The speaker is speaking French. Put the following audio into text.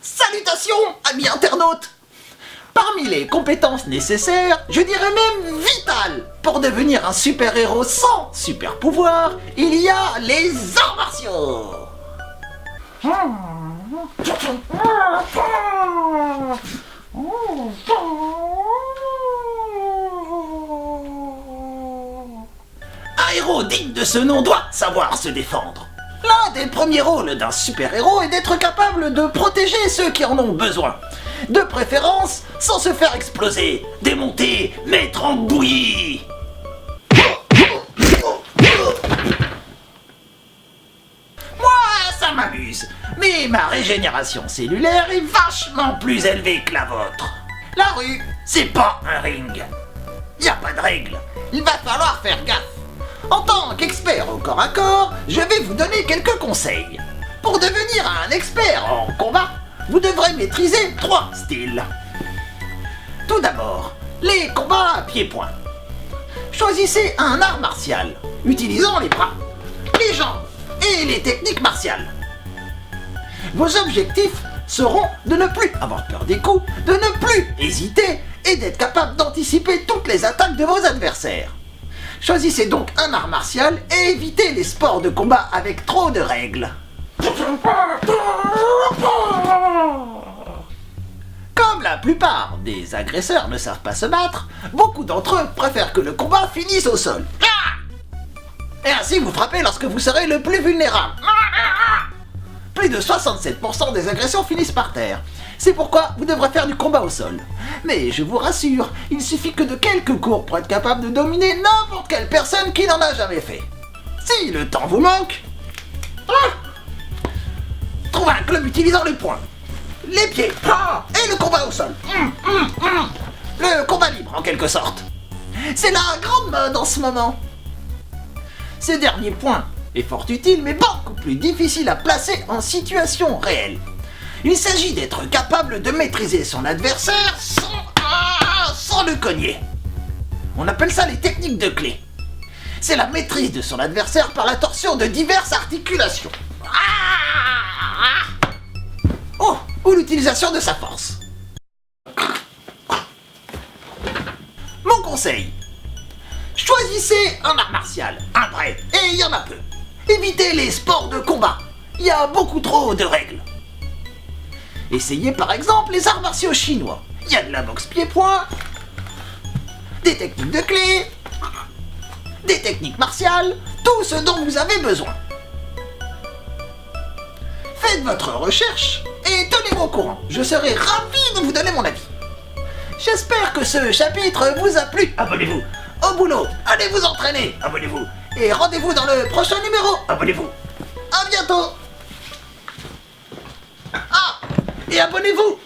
Salutations, amis internautes! Parmi les compétences nécessaires, je dirais même vitales, pour devenir un super-héros sans super-pouvoir, il y a les arts martiaux! Un héros digne de ce nom doit savoir se défendre. L'un des premiers rôles d'un super-héros est d'être capable de protéger ceux qui en ont besoin. De préférence, sans se faire exploser, démonter, mettre en bouillie. Moi, ça m'amuse, mais ma régénération cellulaire est vachement plus élevée que la vôtre. La rue, c'est pas un ring. Y a pas de règle, il va falloir faire gaffe. En tant qu'expert au corps à corps, je vais vous donner quelques conseils. Pour devenir un expert en combat, vous devrez maîtriser 3 styles. Tout d'abord, les combats à pied-point. Choisissez un art martial, utilisant les bras, les jambes et les techniques martiales. Vos objectifs seront de ne plus avoir peur des coups, de ne plus hésiter et d'être capable d'anticiper toutes les attaques de vos adversaires. Choisissez donc un art martial et évitez les sports de combat avec trop de règles. Comme la plupart des agresseurs ne savent pas se battre, beaucoup d'entre eux préfèrent que le combat finisse au sol. Et ainsi vous frappez lorsque vous serez le plus vulnérable. Plus de 67% des agressions finissent par terre. C'est pourquoi vous devrez faire du combat au sol. Mais je vous rassure, il suffit que de quelques cours pour être capable de dominer n'importe quelle personne qui n'en a jamais fait. Si le temps vous manque, trouvez un club utilisant les poings, les pieds et le combat au sol. Le combat libre en quelque sorte. C'est la grande mode en ce moment. Ce dernier point est fort utile mais beaucoup plus difficile à placer en situation réelle. Il s'agit d'être capable de maîtriser son adversaire sans le cogner. On appelle ça les techniques de clé. C'est la maîtrise de son adversaire par la torsion de diverses articulations. Ou l'utilisation de sa force. Mon conseil. Choisissez un art martial, un vrai, et il y en a peu. Évitez les sports de combat. Il y a beaucoup trop de règles. Essayez par exemple les arts martiaux chinois. Il y a de la boxe pied-point, des techniques de clé, des techniques martiales, tout ce dont vous avez besoin. Faites votre recherche et tenez-moi au courant. Je serai ravi de vous donner mon avis. J'espère que ce chapitre vous a plu. Abonnez-vous. Au boulot, allez vous entraîner. Abonnez-vous. Et rendez-vous dans le prochain numéro. Abonnez-vous. À bientôt. Et abonnez-vous!